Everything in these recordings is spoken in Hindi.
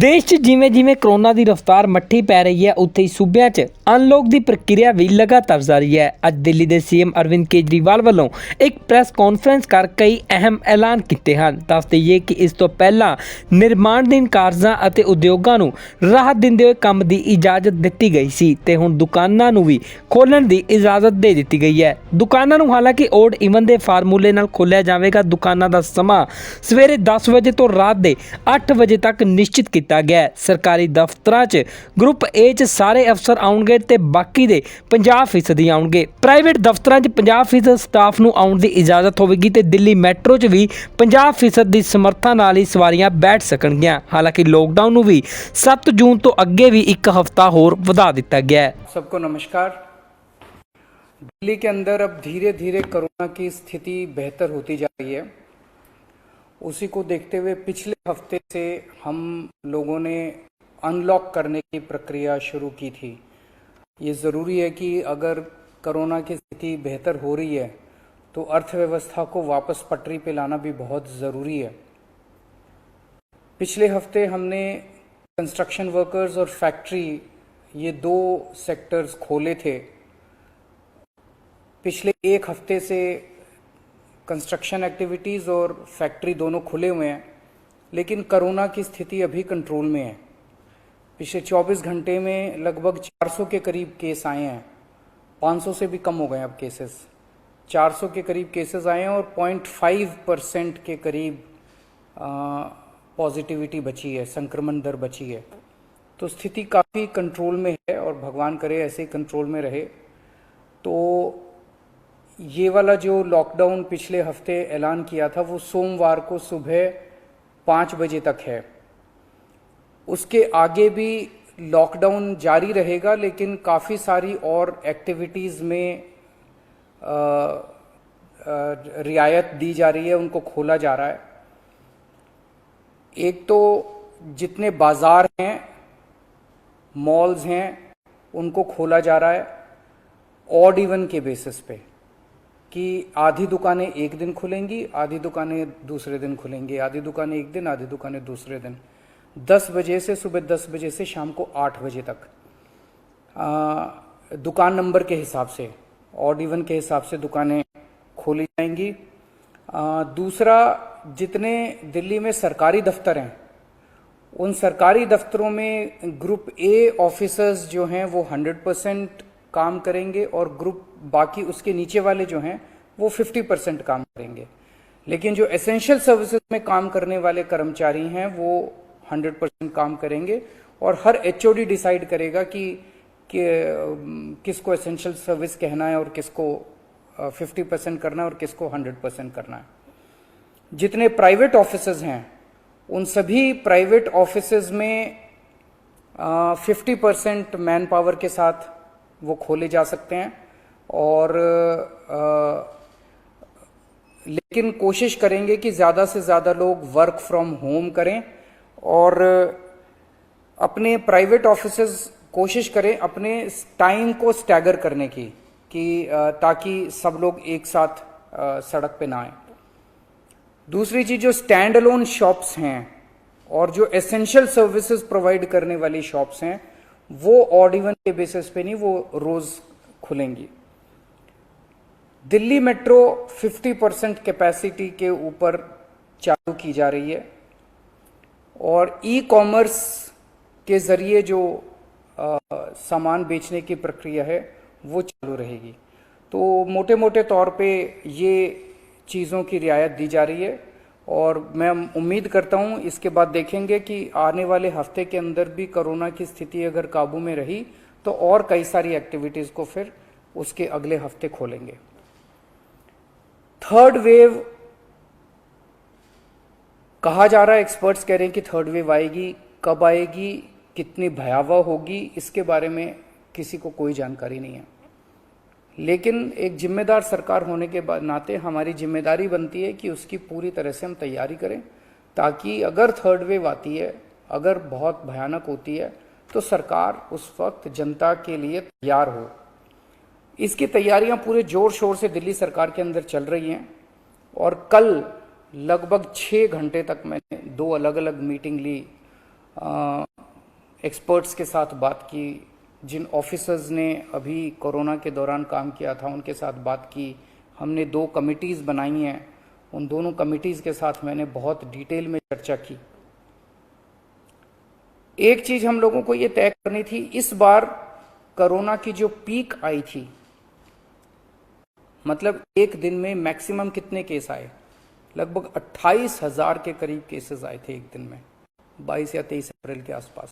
देश 'ਚ ਜਿਵੇਂ-ਜਿਵੇਂ ਕਰੋਨਾ ਦੀ ਰਫ਼ਤਾਰ ਮੱਠੀ ਪੈ ਰਹੀ ਹੈ, ਉੱਥੇ ਹੀ ਸੂਬਿਆਂ 'ਚ ਅਨਲੌਕ ਦੀ ਪ੍ਰਕਿਰਿਆ ਵੀ ਲਗਾਤਾਰ ਜਾਰੀ ਹੈ। ਅੱਜ ਦਿੱਲੀ ਦੇ ਸੀਐਮ ਅਰਵਿੰਦ ਕੇਜਰੀਵਾਲ ਵੱਲੋਂ ਇੱਕ ਪ੍ਰੈਸ ਕਾਨਫਰੰਸ ਕਰ ਕਈ ਅਹਿਮ ਐਲਾਨ ਕੀਤੇ ਹਨ। ਦੱਸ ਦੇਈਏ ਕਿ ਇਸ ਤੋਂ ਪਹਿਲਾਂ ਨਿਰਮਾਣਧੀਨ ਕਾਰਜਾਂ ਅਤੇ ਉਦਯੋਗਾਂ ਨੂੰ ਰਾਹਤ ਦਿੰਦੇ ਹੋਏ ਕੰਮ ਦੀ ਇਜਾਜ਼ਤ ਦਿੱਤੀ ਗਈ ਸੀ ਤੇ ਹੁਣ ਦੁਕਾਨਾਂ ਨੂੰ ਵੀ ਖੋਲ੍ਹਣ ਦੀ ਇਜਾਜ਼ਤ ਦੇ ਦਿੱਤੀ ਗਈ ਹੈ। ਦੁਕਾਨਾਂ ਨੂੰ ਹਾਲਾਂਕਿ ਓਡ ਈਵਨ ਦੇ ਫਾਰਮੂਲੇ ਨਾਲ ਖੋਲ੍ਹਿਆ ਜਾਵੇਗਾ। ਦੁਕਾਨਾਂ ਦਾ ਸਮਾਂ ਸਵੇਰੇ 10 ਵਜੇ ਤੋਂ ਰਾਤ ਦੇ 8 ਵਜੇ ਤੱਕ ਨਿਸ਼ਚਿਤ ਕੀਤਾ ਗਿਆ ਹੈ। ਸਰकारी दफ्तरां 'ਚ ग्रुप ए 'ਚ ਸਾਰੇ ਅਫਸਰ ਆਉਣਗੇ ਤੇ ਬਾਕੀ ਦੇ 50% ਹੀ ਆਉਣਗੇ। ਪ੍ਰਾਈਵੇਟ ਦਫ਼ਤਰਾਂ 'ਚ 50% ਸਟਾਫ ਨੂੰ ਆਉਣ ਦੀ ਇਜਾਜ਼ਤ ਹੋਵੇਗੀ ਤੇ ਦਿੱਲੀ ਮੈਟਰੋ 'ਚ ਵੀ 50% ਦੀ ਸਮਰੱਥਾ ਨਾਲ ਹੀ ਸਵਾਰੀਆਂ ਬੈਠ ਸਕਣਗੀਆਂ। ਹਾਲਾਂਕਿ ਲੋਕਡਾਊਨ ਨੂੰ ਵੀ 7 ਜੂਨ ਤੋਂ ਅੱਗੇ ਵੀ ਇੱਕ ਹਫ਼ਤਾ ਹੋਰ ਵਧਾ ਦਿੱਤਾ ਗਿਆ है। सबको नमस्कार। दिल्ली के अंदर अब धीरे धीरे कोरोना की स्थिति बेहतर होती जा रही है। उसी को देखते हुए पिछले हफ्ते से हम लोगों ने अनलॉक करने की प्रक्रिया शुरू की थी। ये ज़रूरी है कि अगर कोरोना की स्थिति बेहतर हो रही है तो अर्थव्यवस्था को वापस पटरी पे लाना भी बहुत ज़रूरी है। पिछले हफ्ते हमने कंस्ट्रक्शन वर्कर्स और फैक्ट्री ये दो सेक्टर्स खोले थे। पिछले एक हफ्ते से कंस्ट्रक्शन एक्टिविटीज़ और फैक्ट्री दोनों खुले हुए हैं, लेकिन कोरोना की स्थिति अभी कंट्रोल में है। पिछले 24 घंटे में लगभग 400 के करीब केस आए हैं। 500 से भी कम हो गए अब केसेस। 400 के करीब केसेस आए हैं और 0.5% के करीब पॉजिटिविटी बची है, संक्रमण दर बची है। तो स्थिति काफ़ी कंट्रोल में है और भगवान करे ऐसे ही कंट्रोल में रहे। तो ये वाला जो लॉकडाउन पिछले हफ्ते ऐलान किया था वो सोमवार को सुबह 5 बजे तक है। उसके आगे भी लॉकडाउन जारी रहेगा, लेकिन काफ़ी सारी और एक्टिविटीज़ में रियायत दी जा रही है, उनको खोला जा रहा है। एक तो जितने बाज़ार हैं, मॉल्स हैं, उनको खोला जा रहा है ऑड इवन के बेसिस पे, कि आधी दुकानें एक दिन खुलेंगी, आधी दुकानें दूसरे दिन खुलेंगी, आधी दुकानें एक दिन, आधी दुकानें दूसरे दिन। 10 बजे से सुबह 10 बजे से शाम को 8 बजे तक दुकान नंबर के हिसाब से, ऑड इवन के हिसाब से दुकानें खोली जाएंगी। दूसरा, जितने दिल्ली में सरकारी दफ्तर हैं उन सरकारी दफ्तरों में ग्रुप ए ऑफिसर्स जो हैं वो 100% काम करेंगे और ग्रुप बाकी उसके नीचे वाले जो हैं वो 50% काम करेंगे। लेकिन जो एसेंशियल सर्विसेज में काम करने वाले कर्मचारी हैं वो 100% काम करेंगे और हर एचओडी डिसाइड करेगा कि किसको एसेंशियल सर्विस कहना है और किसको 50% करना है और किसको 100% करना है। जितने प्राइवेट ऑफिसेज हैं उन सभी प्राइवेट ऑफिसेज में 50% मैन पावर के साथ वो खोले जा सकते हैं और लेकिन कोशिश करेंगे कि ज़्यादा से ज़्यादा लोग वर्क फ्रॉम होम करें और अपने प्राइवेट ऑफिसेज कोशिश करें अपने टाइम को स्टैगर करने की, कि ताकि सब लोग एक साथ सड़क पे ना आए। दूसरी चीज़, जो स्टैंड अलोन शॉप्स हैं और जो एसेंशियल सर्विसेज प्रोवाइड करने वाली शॉप्स हैं वो ऑड इवन के बेसिस पे नहीं, वो रोज खुलेंगी। दिल्ली मेट्रो 50% कैपेसिटी के ऊपर चालू की जा रही है और ई कॉमर्स के जरिए जो सामान बेचने की प्रक्रिया है वो चालू रहेगी। तो मोटे मोटे तौर पे ये चीज़ों की रियायत दी जा रही है और मैं उम्मीद करता हूँ इसके बाद देखेंगे कि आने वाले हफ्ते के अंदर भी कोरोना की स्थिति अगर काबू में रही तो और कई सारी एक्टिविटीज़ को फिर उसके अगले हफ्ते खोलेंगे। थर्ड वेव कहा जा रहा है, एक्सपर्ट्स कह रहे हैं कि थर्ड वेव आएगी, कब आएगी, कितनी भयावह होगी, इसके बारे में किसी को कोई जानकारी नहीं है। लेकिन एक जिम्मेदार सरकार होने के नाते हमारी जिम्मेदारी बनती है कि उसकी पूरी तरह से हम तैयारी करें, ताकि अगर थर्ड वेव आती है, अगर बहुत भयानक होती है, तो सरकार उस वक्त जनता के लिए तैयार हो। इसकी तैयारियां पूरे जोर शोर से दिल्ली सरकार के अंदर चल रही हैं और कल लगभग 6 घंटे तक मैंने 2 अलग अलग मीटिंग ली एक्सपर्ट्स के साथ बात की, जिन ऑफिसर्स ने अभी कोरोना के दौरान काम किया था उनके साथ बात की। हमने 2 कमिटीज़ बनाई हैं, उन दोनों कमिटीज़ के साथ मैंने बहुत डिटेल में चर्चा की। एक चीज़ हम लोगों को ये तय करनी थी, इस बार कोरोना की जो पीक आई थी, मतलब एक दिन में मैक्सिमम कितने केस आए, लगभग 28,000 के करीब केसेस आए थे एक दिन में, 22 या 23 अप्रैल के आसपास।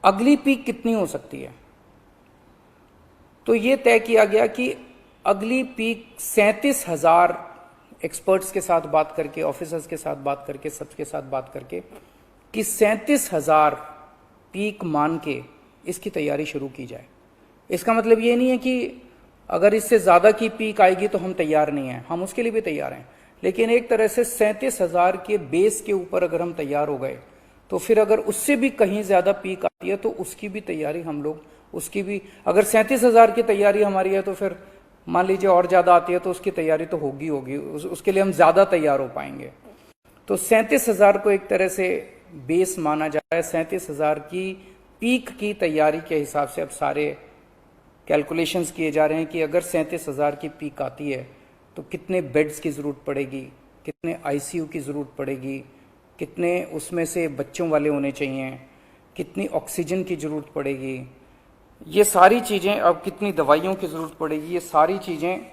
अगली पीक कितनी हो सकती है, तो ये तय किया गया कि अगली पीक 37,000, एक्सपर्ट्स के साथ बात करके, ऑफिसर्स के साथ बात करके, सबके साथ बात करके, कि 37,000 पीक मान के इसकी तैयारी शुरू की जाए। इसका मतलब ये नहीं है कि अगर इससे ज्यादा की पीक आएगी तो हम तैयार नहीं हैं, हम उसके लिए भी तैयार हैं, लेकिन एक तरह से 37,000 के बेस के ऊपर अगर हम तैयार हो गए तो फिर अगर उससे भी कहीं ज्यादा पीक आती है तो उसकी भी तैयारी हम लोग, उसकी भी, अगर 37,000 की तैयारी हमारी है तो फिर मान लीजिए और ज्यादा आती है तो उसकी तैयारी तो होगी, उसके लिए हम ज्यादा तैयार हो पाएंगे। तो 37,000 को एक तरह से बेस माना जा रहा है। 37,000 की पीक की तैयारी के हिसाब से अब सारे कैलकुलेशंस किए जा रहे हैं कि अगर 37,000 की पीक आती है तो कितने बेड्स की जरूरत पड़ेगी, कितने आईसीयू की जरूरत पड़ेगी, कितने उसमें से बच्चों वाले होने चाहिए, कितनी ऑक्सीजन की जरूरत पड़ेगी, ये सारी चीज़ें, अब कितनी दवाइयों की ज़रूरत पड़ेगी, ये सारी चीज़ें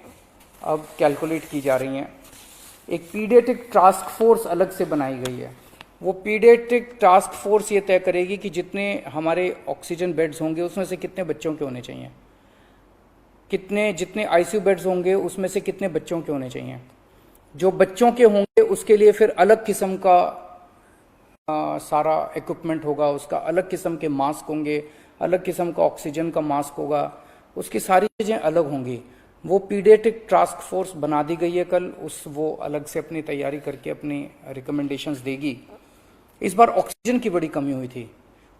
अब कैलकुलेट की जा रही हैं। एक पीडियाट्रिक टास्क फोर्स अलग से बनाई गई है। वो पीडियाट्रिक टास्क फोर्स ये तय करेगी कि जितने हमारे ऑक्सीजन बेड्स होंगे उसमें से कितने बच्चों के होने चाहिए, जितने आईसीयू बेड्स होंगे उसमें से कितने बच्चों के होने चाहिए। जो बच्चों के होंगे उसके लिए फिर अलग किस्म का सारा इक्विपमेंट होगा, उसका अलग किस्म के मास्क होंगे, अलग किस्म का ऑक्सीजन का मास्क होगा, उसकी सारी चीज़ें अलग होंगी। वो पीडियाट्रिक टास्क फोर्स बना दी गई है कल, वो अलग से अपनी तैयारी करके अपनी रिकमेंडेशंस देगी। इस बार ऑक्सीजन की बड़ी कमी हुई थी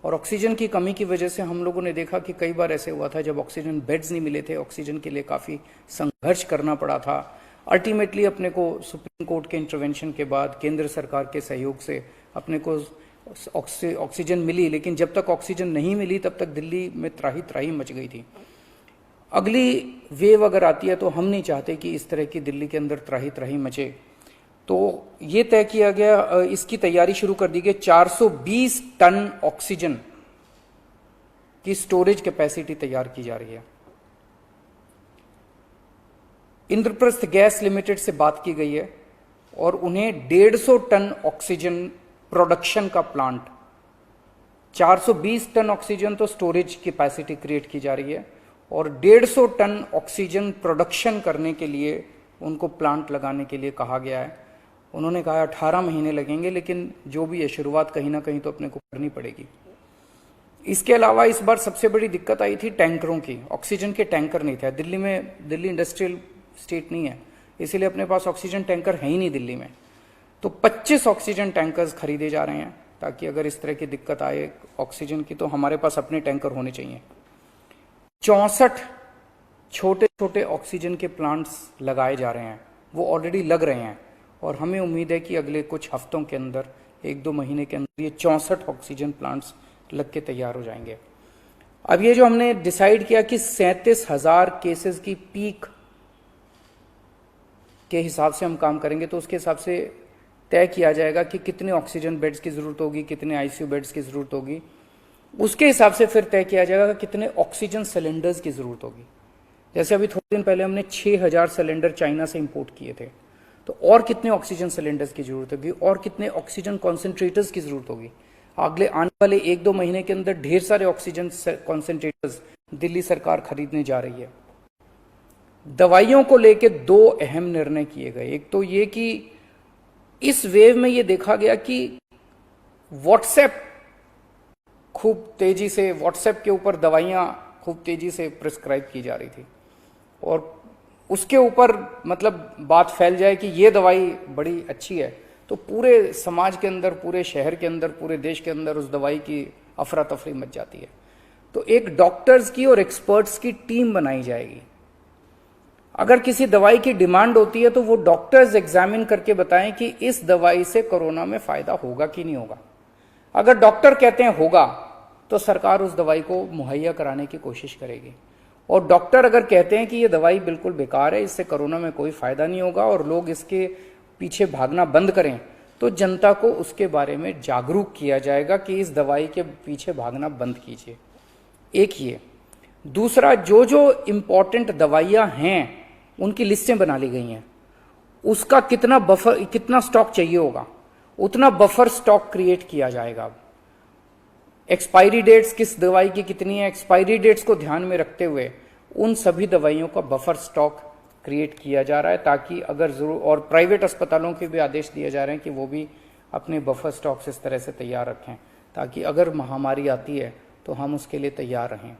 और ऑक्सीजन की कमी की वजह से हम लोगों ने देखा कि कई बार ऐसे हुआ था जब ऑक्सीजन बेड्स नहीं मिले थे, ऑक्सीजन के लिए काफ़ी संघर्ष करना पड़ा था। अल्टीमेटली अपने को सुप्रीम कोर्ट के इंटरवेंशन के बाद, केंद्र सरकार के सहयोग से अपने को ऑक्सीजन मिली, लेकिन जब तक ऑक्सीजन नहीं मिली तब तक दिल्ली में त्राही त्राही मच गई थी। अगली वेव अगर आती है तो हम नहीं चाहते कि इस तरह की दिल्ली के अंदर त्राही त्राही मचे, तो ये तय किया गया, इसकी तैयारी शुरू कर दी गई। 420 टन ऑक्सीजन की स्टोरेज कैपेसिटी तैयार की जा रही है। इंद्रप्रस्थ गैस लिमिटेड से बात की गई है और उन्हें 150 टन ऑक्सीजन प्रोडक्शन का प्लांट, 420 टन ऑक्सीजन तो स्टोरेज कैपेसिटी क्रिएट की जा रही है और 150 टन ऑक्सीजन प्रोडक्शन करने के लिए उनको प्लांट लगाने के लिए कहा गया है। उन्होंने कहा 18 महीने लगेंगे, लेकिन जो भी है शुरुआत कहीं ना कहीं तो अपने को करनी पड़ेगी। इसके अलावा इस बार सबसे बड़ी दिक्कत आई थी टैंकरों की। ऑक्सीजन के टैंकर नहीं थे दिल्ली में, दिल्ली इंडस्ट्रियल स्टेट नहीं है, इसीलिए अपने पास ऑक्सीजन टैंकर है ही नहीं दिल्ली में। तो 25 ऑक्सीजन टैंकर्स खरीदे जा रहे हैं ताकि अगर इस तरह की दिक्कत आए ऑक्सीजन की तो हमारे पास अपने टैंकर होने चाहिए। 64 छोटे छोटे ऑक्सीजन के प्लांट्स लगाए जा रहे हैं, वो ऑलरेडी लग रहे हैं और हमें उम्मीद है कि अगले कुछ हफ्तों के अंदर, 1-2 महीने के अंदर ये 64 ऑक्सीजन प्लांट्स लग के तैयार हो जाएंगे। अब ये जो हमने डिसाइड किया कि 37,000 केसेस की पीक के हिसाब से हम काम करेंगे, तो उसके हिसाब से तय किया जाएगा कि कितने ऑक्सीजन बेड्स की जरूरत होगी, कितने आईसीयू बेड्स की जरूरत होगी। उसके हिसाब से फिर तय किया जाएगा कितने ऑक्सीजन सिलेंडर्स की जरूरत होगी। जैसे अभी थोड़े दिन पहले हमने 6,000 सिलेंडर चाइना से इंपोर्ट किए थे, तो और कितने ऑक्सीजन सिलेंडर्स की जरूरत होगी और कितने ऑक्सीजन कॉन्सेंट्रेटर्स की जरूरत होगी। अगले आने वाले 1-2 महीने के अंदर ढेर सारे ऑक्सीजन कॉन्सेंट्रेटर्स दिल्ली सरकार खरीदने जा रही है। दवाइयों को लेकर 2 अहम निर्णय किए गए। एक तो ये कि इस वेव में ये देखा गया कि व्हाट्सएप खूब तेजी से, व्हाट्सएप के ऊपर दवाइयां खूब तेजी से प्रिस्क्राइब की जा रही थी और उसके ऊपर मतलब बात फैल जाए कि ये दवाई बड़ी अच्छी है, तो पूरे समाज के अंदर, पूरे शहर के अंदर, पूरे देश के अंदर उस दवाई की अफरा तफरी मच जाती है। तो एक डॉक्टर्स की और एक्सपर्ट्स की टीम बनाई जाएगी। अगर किसी दवाई की डिमांड होती है तो वो डॉक्टर्स एग्जामिन करके बताएं कि इस दवाई से कोरोना में फायदा होगा कि नहीं होगा। अगर डॉक्टर कहते हैं होगा तो सरकार उस दवाई को मुहैया कराने की कोशिश करेगी, और डॉक्टर अगर कहते हैं कि ये दवाई बिल्कुल बेकार है, इससे कोरोना में कोई फायदा नहीं होगा और लोग इसके पीछे भागना बंद करें, तो जनता को उसके बारे में जागरूक किया जाएगा कि इस दवाई के पीछे भागना बंद कीजिए। एक ये। दूसरा, जो जो इम्पोर्टेंट दवाइयां हैं उनकी लिस्टें बना ली गई हैं, उसका कितना स्टॉक चाहिए होगा उतना बफर स्टॉक क्रिएट किया जाएगा। एक्सपायरी डेट्स किस दवाई की कितनी है, एक्सपायरी डेट्स को ध्यान में रखते हुए उन सभी दवाइयों का बफर स्टॉक क्रिएट किया जा रहा है, ताकि अगर जरूर, और प्राइवेट अस्पतालों के भी आदेश दिए जा रहे हैं कि वो भी अपने बफर स्टॉक्स इस तरह से तैयार रखें ताकि अगर महामारी आती है तो हम उसके लिए तैयार रहें।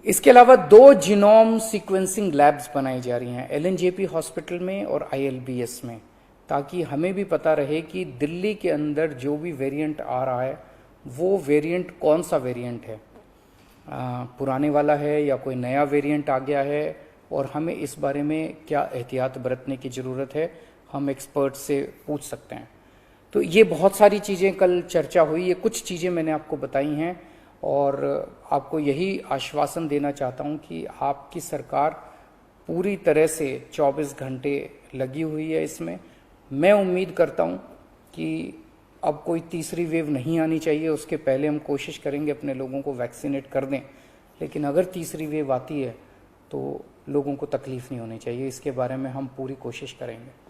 इसके अलावा 2 जीनोम सीक्वेंसिंग लैब्स बनाई जा रही हैं एलएनजेपी हॉस्पिटल में और आईएलबीएस में, ताकि हमें भी पता रहे कि दिल्ली के अंदर जो भी वेरिएंट आ रहा है वो वेरिएंट कौन सा वेरिएंट है, पुराने वाला है या कोई नया वेरिएंट आ गया है, और हमें इस बारे में क्या एहतियात बरतने की ज़रूरत है, हम एक्सपर्ट से पूछ सकते हैं। तो ये बहुत सारी चीज़ें कल चर्चा हुई, ये कुछ चीज़ें मैंने आपको बताई हैं, और आपको यही आश्वासन देना चाहता हूं कि आपकी सरकार पूरी तरह से 24 घंटे लगी हुई है इसमें। मैं उम्मीद करता हूं कि अब कोई तीसरी वेव नहीं आनी चाहिए, उसके पहले हम कोशिश करेंगे अपने लोगों को वैक्सीनेट कर दें, लेकिन अगर तीसरी वेव आती है तो लोगों को तकलीफ नहीं होनी चाहिए, इसके बारे में हम पूरी कोशिश करेंगे।